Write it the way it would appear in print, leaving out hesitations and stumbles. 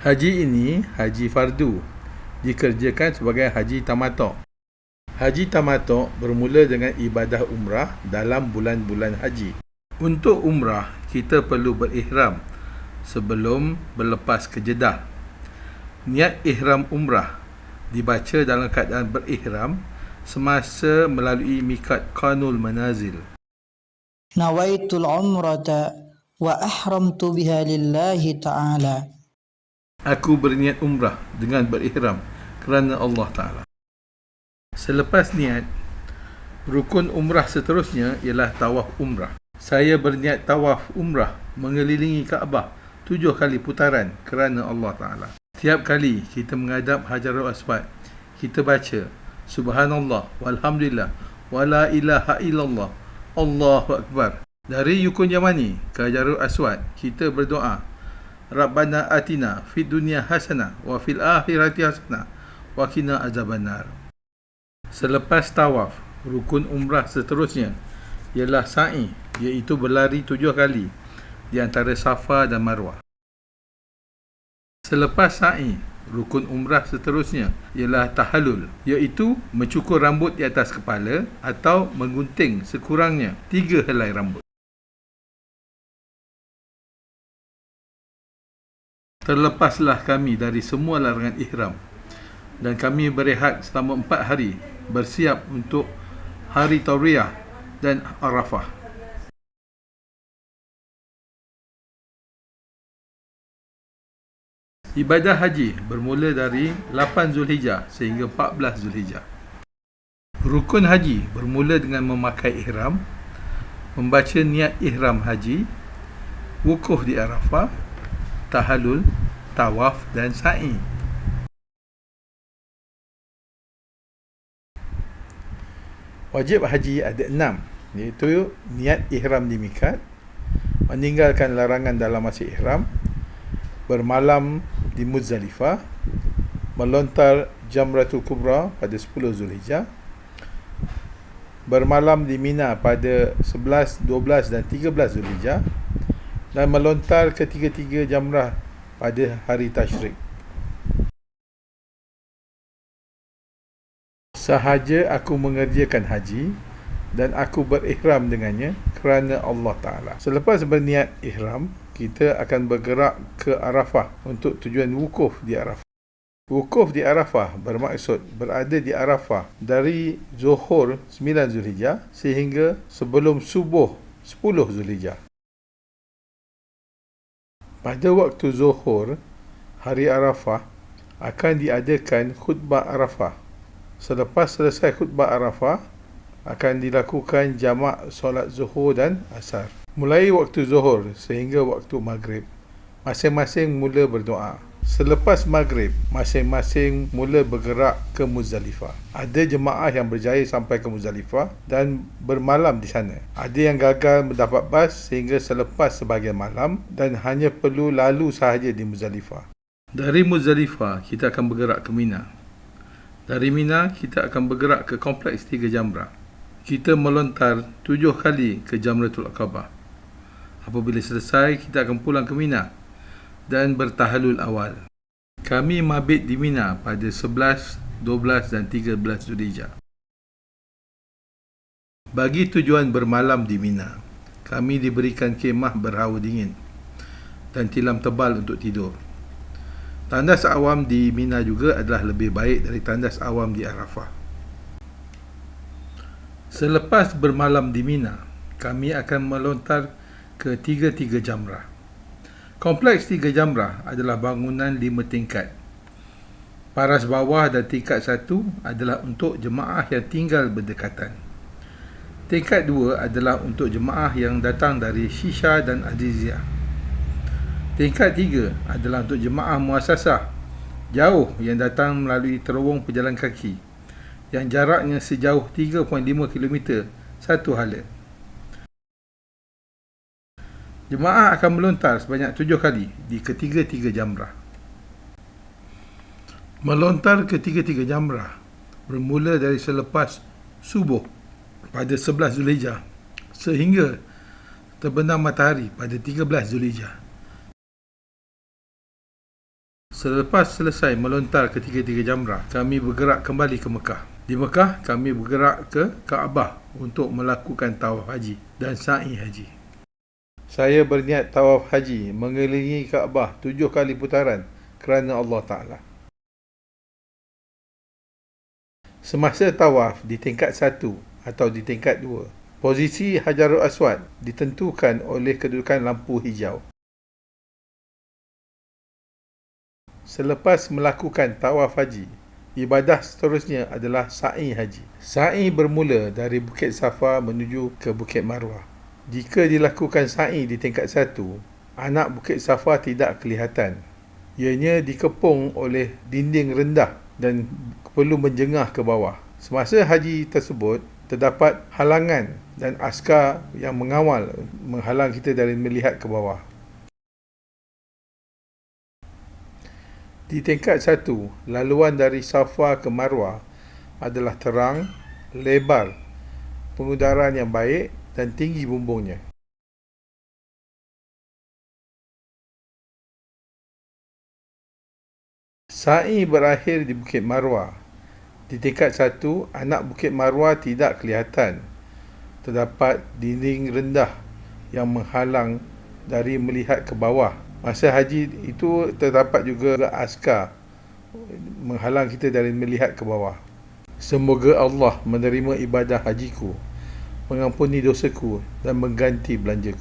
Haji ini haji fardu, dikerjakan sebagai haji tamatuk. Haji tamatuk bermula dengan ibadah umrah dalam bulan-bulan haji. Untuk umrah, kita perlu berihram sebelum berlepas ke Jeddah. Niat ihram umrah dibaca dalam keadaan berihram semasa melalui mikat Qarnul Manazil. Nawaitul umrata wa ahramtu biha lillahi ta'ala. Aku berniat umrah dengan berihram kerana Allah Ta'ala. Selepas niat, rukun umrah seterusnya ialah tawaf umrah. Saya berniat tawaf umrah mengelilingi Kaabah 7 kali putaran kerana Allah Ta'ala. Setiap kali kita menghadap Hajarul Aswad, kita baca Subhanallah, walhamdulillah, wala ilaha illallah, Allahu Akbar. Dari Rukun Yamani ke Hajarul Aswad, kita berdoa Rabbana atina fid dunya hasanah wa fil akhirati hasanah wa qina azabannar. Selepas tawaf, rukun umrah seterusnya ialah sa'i, iaitu berlari 7 kali di antara Safa dan Marwah. Selepas sa'i, rukun umrah seterusnya ialah tahallul, iaitu mencukur rambut di atas kepala atau menggunting sekurangnya 3 helai rambut. Terlepaslah kami dari semua larangan ihram dan kami berehat selama 4 hari bersiap untuk hari Tarwiyah dan Arafah. Ibadah haji bermula dari 8 Zulhijjah sehingga 14 Zulhijjah. Rukun haji bermula dengan memakai ihram, membaca niat ihram haji, wukuf di Arafah, tahallul, tawaf dan sa'i. Wajib haji ada 6, iaitu niat ihram di mikat, meninggalkan larangan dalam masa ihram, bermalam di Muzdalifah, melontar Jamratul Kubra pada 10 Zulhijjah, bermalam di Mina pada 11, 12 dan 13 Zulhijjah, dan melontar ketiga-tiga jamrah pada hari Tasyrik. Sahaja aku mengerjakan haji dan aku berihram dengannya kerana Allah Ta'ala. Selepas berniat ihram, kita akan bergerak ke Arafah untuk tujuan wukuf di Arafah. Wukuf di Arafah bermaksud berada di Arafah dari Zuhur 9 Zulhijjah sehingga sebelum subuh 10 Zulhijjah. Pada waktu Zuhur, hari Arafah, akan diadakan khutbah Arafah. Selepas selesai khutbah Arafah, akan dilakukan jamak solat Zuhur dan Asar. Mulai waktu Zuhur sehingga waktu Maghrib, masing-masing mula berdoa. Selepas Maghrib, masing-masing mula bergerak ke Muzdalifah. Ada jemaah yang berjaya sampai ke Muzdalifah dan bermalam di sana. Ada yang gagal mendapat bas sehingga selepas sebahagian malam dan hanya perlu lalu sahaja di Muzdalifah. Dari Muzdalifah, kita akan bergerak ke Mina. Dari Mina, kita akan bergerak ke kompleks 3 Jamrah. Kita melontar 7 kali ke Jamratul Aqabah. Apabila selesai, kita akan pulang ke Mina dan bertahalul awal. Kami mabit di Mina pada 11, 12 dan 13 Zulhijjah. Bagi tujuan bermalam di Mina, kami diberikan kemah berhawa dingin dan tilam tebal untuk tidur. Tandas awam di Mina juga adalah lebih baik dari tandas awam di Arafah. Selepas bermalam di Mina, kami akan melontar ke 3 Jamrah. Kompleks 3 Jamrah adalah bangunan 5 tingkat. Paras bawah dan tingkat 1 adalah untuk jemaah yang tinggal berdekatan. Tingkat 2 adalah untuk jemaah yang datang dari Shisha dan Aziziyah. Tingkat 3 adalah untuk jemaah muasasah jauh yang datang melalui terowong pejalan kaki yang jaraknya sejauh 3.5 km satu hala. Jemaah akan melontar sebanyak 7 kali di ketiga-tiga jamrah. Melontar ketiga-tiga jamrah bermula dari selepas subuh pada 11 Zulhijjah sehingga terbenam matahari pada 13 Zulhijjah. Selepas selesai melontar ketiga-tiga jamrah, kami bergerak kembali ke Mekah. Di Mekah, kami bergerak ke Kaabah untuk melakukan tawaf haji dan sa'i haji. Saya berniat tawaf haji mengelilingi Kaabah 7 kali putaran kerana Allah Ta'ala. Semasa tawaf di tingkat 1 atau di tingkat 2, posisi Hajarul Aswad ditentukan oleh kedudukan lampu hijau. Selepas melakukan tawaf haji, ibadah seterusnya adalah sa'i haji. Sa'i bermula dari Bukit Safa menuju ke Bukit Marwah. Jika dilakukan sa'i di tingkat 1, anak Bukit Safa tidak kelihatan. Ianya dikepung oleh dinding rendah dan perlu menjengah ke bawah. Semasa haji tersebut, terdapat halangan dan askar yang mengawal menghalang kita dari melihat ke bawah. Di tingkat 1, laluan dari Safa ke Marwah adalah terang, lebar, pengudaran yang baik dan tinggi bumbungnya. Sa'i berakhir di Bukit Marwah. Di tingkat 1, anak Bukit Marwah tidak kelihatan. Terdapat dinding rendah yang menghalang dari melihat ke bawah. Masa haji itu terdapat juga askar menghalang kita dari melihat ke bawah. Semoga Allah menerima ibadah hajiku, mengampuni dosaku dan mengganti belanjaku.